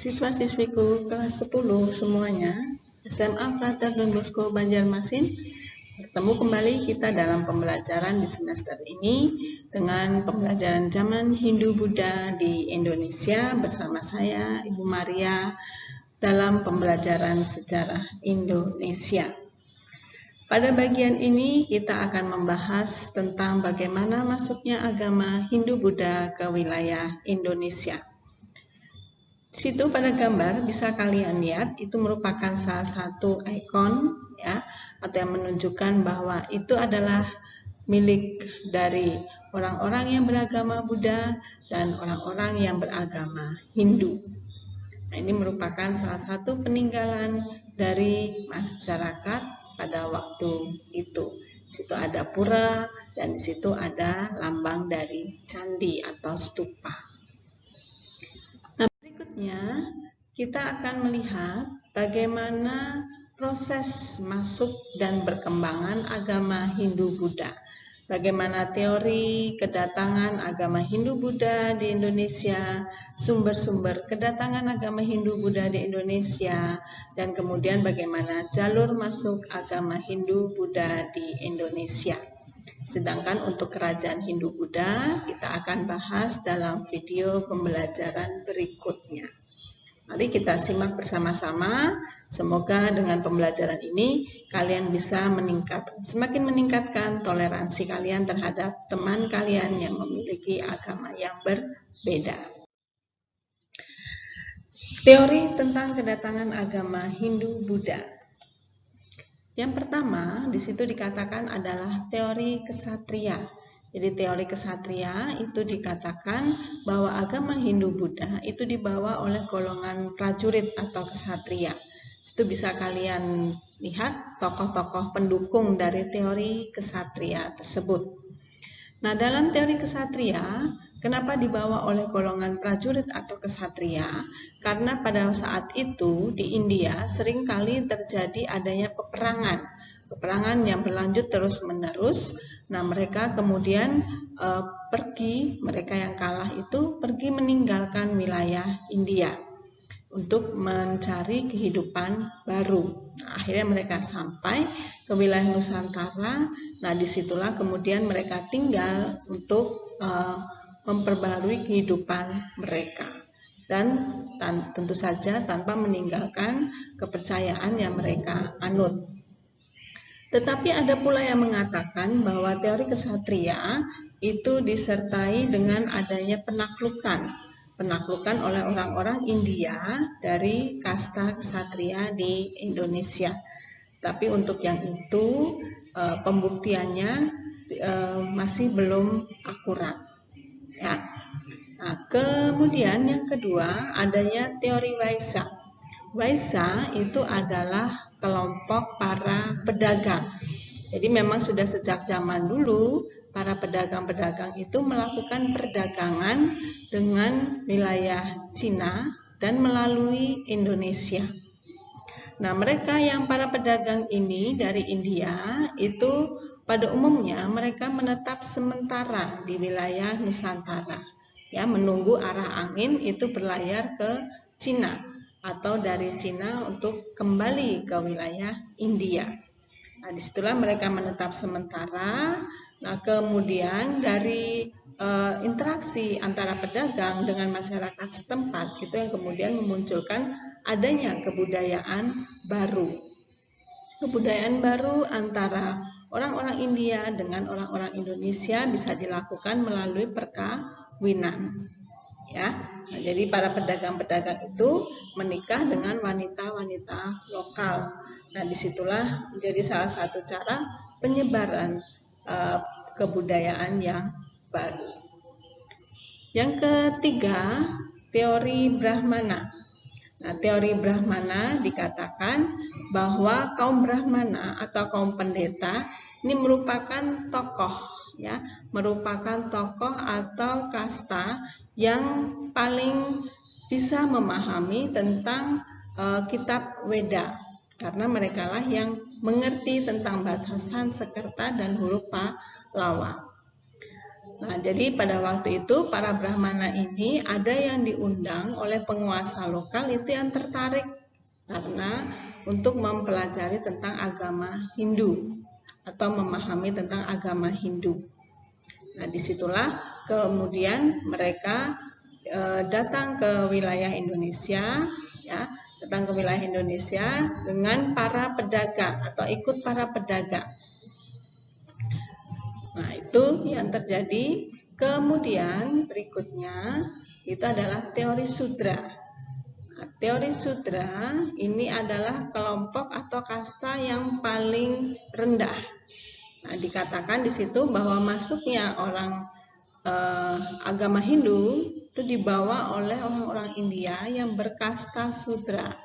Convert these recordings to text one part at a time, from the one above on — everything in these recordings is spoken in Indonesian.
Siswa-siswiku kelas 10 semuanya, SMA Frater Don Bosco Banjarmasin, bertemu kembali kita dalam pembelajaran di semester ini dengan pembelajaran zaman Hindu-Buddha di Indonesia bersama saya, Ibu Maria, dalam pembelajaran sejarah Indonesia. Pada bagian ini kita akan membahas tentang bagaimana masuknya agama Hindu-Buddha ke wilayah Indonesia. Di situ pada gambar bisa kalian lihat itu merupakan salah satu ikon ya, atau yang menunjukkan bahwa itu adalah milik dari orang-orang yang beragama Buddha dan orang-orang yang beragama Hindu. Nah, ini merupakan salah satu peninggalan dari masyarakat pada waktu itu. Di situ ada pura dan di situ ada lambang dari candi atau stupa. Berikutnya, kita akan melihat bagaimana proses masuk dan berkembangan agama Hindu-Buddha. Bagaimana teori kedatangan agama Hindu-Buddha di Indonesia, sumber-sumber kedatangan agama Hindu-Buddha di Indonesia, dan kemudian bagaimana jalur masuk agama Hindu-Buddha di Indonesia. Sedangkan untuk kerajaan Hindu-Buddha kita akan bahas dalam video pembelajaran berikutnya. Mari kita simak bersama-sama. Semoga dengan pembelajaran ini kalian bisa semakin meningkatkan toleransi kalian terhadap teman kalian yang memiliki agama yang berbeda. Teori tentang kedatangan agama Hindu-Buddha. Yang pertama, di situ dikatakan adalah teori kesatria. Jadi teori kesatria itu dikatakan bahwa agama Hindu-Buddha itu dibawa oleh golongan prajurit atau kesatria. Itu bisa kalian lihat tokoh-tokoh pendukung dari teori kesatria tersebut. Nah, dalam teori kesatria, kenapa dibawa oleh golongan prajurit atau kesatria? Karena pada saat itu di India seringkali terjadi adanya peperangan yang berlanjut terus-menerus. Nah, mereka kemudian mereka yang kalah itu pergi meninggalkan wilayah India untuk mencari kehidupan baru. Nah, akhirnya mereka sampai ke wilayah Nusantara. Nah, disitulah kemudian mereka tinggal untuk memperbarui kehidupan mereka. Dan tentu saja tanpa meninggalkan kepercayaan yang mereka anut. Tetapi ada pula yang mengatakan bahwa teori kesatria itu disertai dengan adanya penaklukan oleh orang-orang India dari kasta kesatria di Indonesia. Tapi untuk yang itu pembuktiannya masih belum akurat. Ya. Nah, kemudian yang kedua adanya teori Waisa. Waisa itu adalah kelompok para pedagang. Jadi memang sudah sejak zaman dulu para pedagang-pedagang itu melakukan perdagangan dengan wilayah Cina dan melalui Indonesia. Nah, mereka yang para pedagang ini dari India itu pada umumnya mereka menetap sementara di wilayah Nusantara. Ya, menunggu arah angin itu berlayar ke Cina atau dari Cina untuk kembali ke wilayah India. Nah, disitulah mereka menetap sementara. Nah, kemudian dari interaksi antara pedagang dengan masyarakat setempat itu yang kemudian memunculkan adanya kebudayaan baru. Kebudayaan baru antara orang-orang India dengan orang-orang Indonesia bisa dilakukan melalui perkawinan. Ya, nah, jadi para pedagang-pedagang itu menikah dengan wanita-wanita lokal. Nah, disitulah menjadi salah satu cara penyebaran kebudayaan yang baru. Yang ketiga, teori Brahmana. Nah, teori Brahmana dikatakan bahwa kaum Brahmana atau kaum pendeta ini merupakan tokoh, ya, merupakan tokoh atau kasta yang paling bisa memahami tentang kitab Weda, karena merekalah yang mengerti tentang bahasa Sanskerta dan huruf Pallawa. Nah, jadi pada waktu itu para Brahmana ini ada yang diundang oleh penguasa lokal itu yang tertarik karena untuk mempelajari tentang agama Hindu atau memahami tentang agama Hindu. Nah, disitulah kemudian mereka datang ke wilayah Indonesia, ya, datang ke wilayah Indonesia dengan para pedagang atau ikut para pedagang. Nah, itu yang terjadi. Kemudian berikutnya itu adalah teori sudra. Nah, teori sudra ini adalah kelompok atau kasta yang paling rendah. Nah, dikatakan di situ bahwa masuknya orang agama Hindu itu dibawa oleh orang-orang India yang berkasta sudra.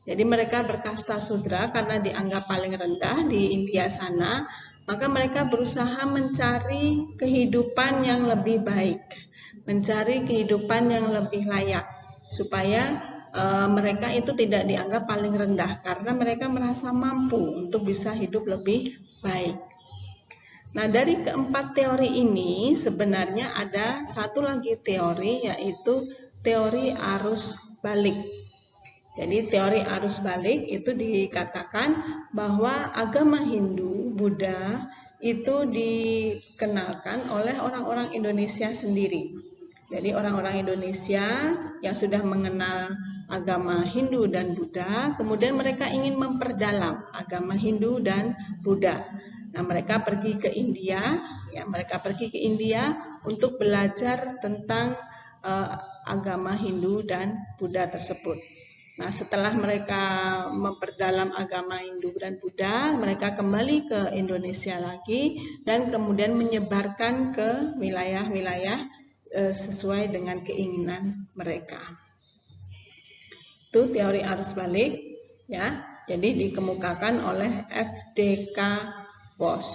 Jadi mereka berkasta sudra karena dianggap paling rendah di India sana, maka mereka berusaha mencari kehidupan yang lebih baik, mencari kehidupan yang lebih layak, supaya mereka itu tidak dianggap paling rendah karena mereka merasa mampu untuk bisa hidup lebih baik. Nah, dari keempat teori ini sebenarnya ada satu lagi teori, yaitu teori arus balik. Jadi teori arus balik itu dikatakan bahwa agama Hindu, Buddha itu dikenalkan oleh orang-orang Indonesia sendiri. Jadi orang-orang Indonesia yang sudah mengenal agama Hindu dan Buddha, kemudian mereka ingin memperdalam agama Hindu dan Buddha. Nah, mereka pergi ke India, ya, mereka pergi ke India untuk belajar tentang agama Hindu dan Buddha tersebut. Nah, setelah mereka memperdalam agama Hindu dan Buddha, mereka kembali ke Indonesia lagi dan kemudian menyebarkan ke wilayah-wilayah sesuai dengan keinginan mereka. Itu teori arus balik, ya. Jadi dikemukakan oleh F.D.K. Bos.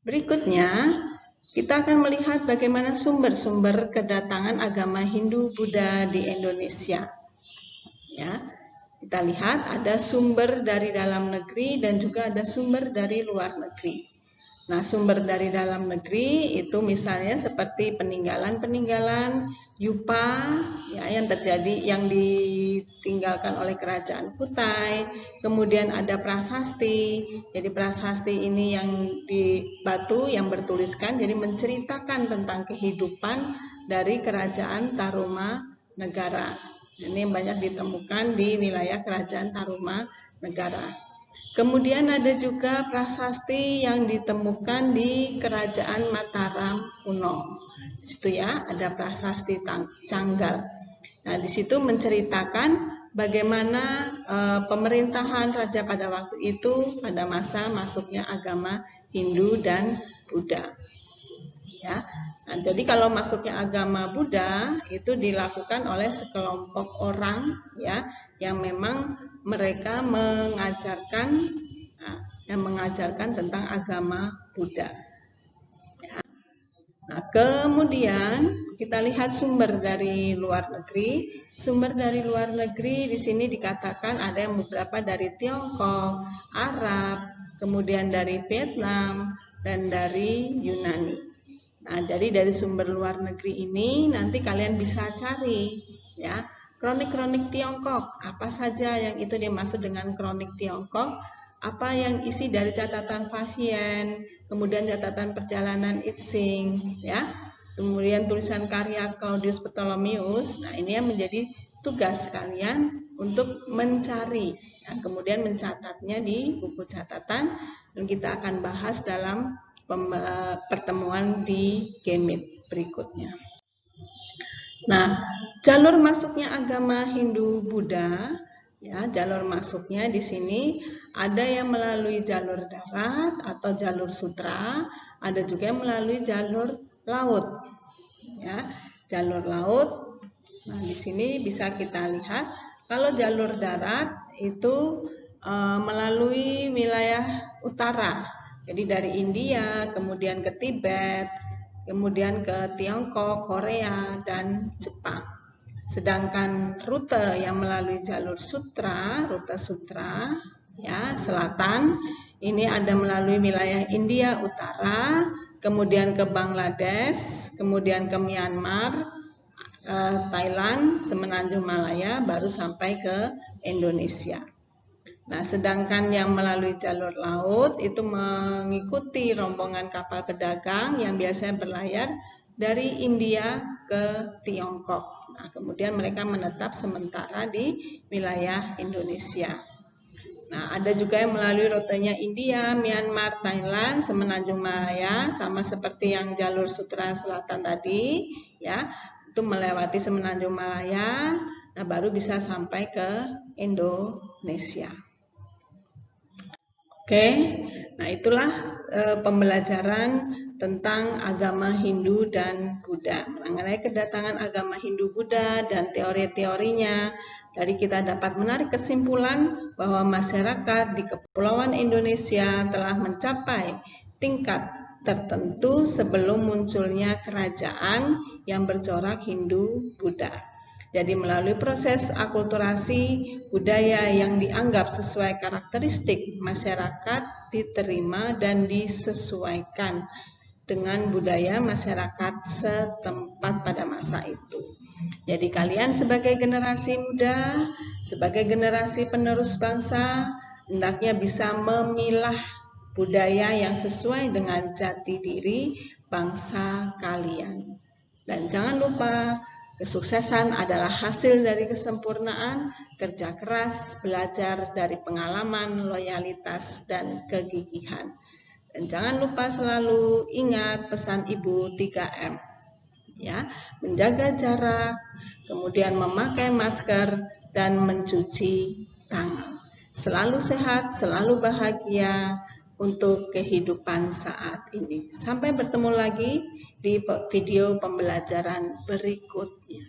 Berikutnya, kita akan melihat bagaimana sumber-sumber kedatangan agama Hindu Buddha di Indonesia. Ya, kita lihat ada sumber dari dalam negeri dan juga ada sumber dari luar negeri. Nah, sumber dari dalam negeri itu misalnya seperti peninggalan-peninggalan Yupa, ya, yang terjadi, yang ditinggalkan oleh kerajaan Kutai. Kemudian ada prasasti. Jadi prasasti ini yang di batu yang bertuliskan, jadi menceritakan tentang kehidupan dari kerajaan Tarumanegara. Ini banyak ditemukan di wilayah kerajaan Tarumanegara. Kemudian ada juga prasasti yang ditemukan di kerajaan Mataram kuno. Di situ, ya, ada prasasti Canggal. Nah, di situ menceritakan bagaimana pemerintahan raja pada waktu itu pada masa masuknya agama Hindu dan Buddha. Ya. Nah, jadi kalau masuknya agama Buddha itu dilakukan oleh sekelompok orang, ya, yang memang mereka mengajarkan tentang agama Buddha. Ya. Nah, kemudian kita lihat sumber dari luar negeri. Sumber dari luar negeri di sini dikatakan ada yang beberapa dari Tiongkok, Arab, kemudian dari Vietnam dan dari Yunani. Nah, jadi dari sumber luar negeri ini nanti kalian bisa cari, ya, kronik-kronik Tiongkok, apa saja yang itu dimaksud dengan kronik Tiongkok, apa yang isi dari catatan pasien, kemudian catatan perjalanan Itsing, ya, kemudian tulisan karya Claudius Ptolemaeus. Nah, ini yang menjadi tugas kalian untuk mencari, ya, kemudian mencatatnya di buku catatan, dan kita akan bahas dalam pertemuan di Gemit berikutnya. Nah, jalur masuknya agama Hindu Buddha, ya, jalur masuknya di sini ada yang melalui jalur darat atau jalur sutra, ada juga yang melalui jalur laut, ya, jalur laut. Nah, di sini bisa kita lihat kalau jalur darat itu melalui wilayah utara, jadi dari India kemudian ke Tibet, kemudian ke Tiongkok, Korea, dan Jepang. Sedangkan rute yang melalui jalur sutra, rute sutra, ya, selatan, ini ada melalui wilayah India utara, kemudian ke Bangladesh, kemudian ke Myanmar, Thailand, Semenanjung Malaya, baru sampai ke Indonesia. Nah, sedangkan yang melalui jalur laut itu mengikuti rombongan kapal pedagang yang biasanya berlayar dari India ke Tiongkok. Nah, kemudian mereka menetap sementara di wilayah Indonesia. Nah, ada juga yang melalui rutenya India, Myanmar, Thailand, Semenanjung Malaya, sama seperti yang jalur Sutra Selatan tadi, ya. Itu melewati Semenanjung Malaya, nah baru bisa sampai ke Indonesia. Oke, nah itulah pembelajaran tentang agama Hindu dan Buddha. Mengenai kedatangan agama Hindu Buddha dan teori-teorinya, dari kita dapat menarik kesimpulan bahwa masyarakat di Kepulauan Indonesia telah mencapai tingkat tertentu sebelum munculnya kerajaan yang bercorak Hindu Buddha. Jadi melalui proses akulturasi, budaya yang dianggap sesuai karakteristik masyarakat diterima dan disesuaikan dengan budaya masyarakat setempat pada masa itu. Jadi kalian sebagai generasi muda, sebagai generasi penerus bangsa, hendaknya bisa memilah budaya yang sesuai dengan jati diri bangsa kalian. Dan jangan lupa, kesuksesan adalah hasil dari kesempurnaan, kerja keras, belajar dari pengalaman, loyalitas, dan kegigihan. Dan jangan lupa selalu ingat pesan Ibu 3M. Ya, menjaga jarak, kemudian memakai masker, dan mencuci tangan. Selalu sehat, selalu bahagia untuk kehidupan saat ini. Sampai bertemu lagi di video pembelajaran berikutnya.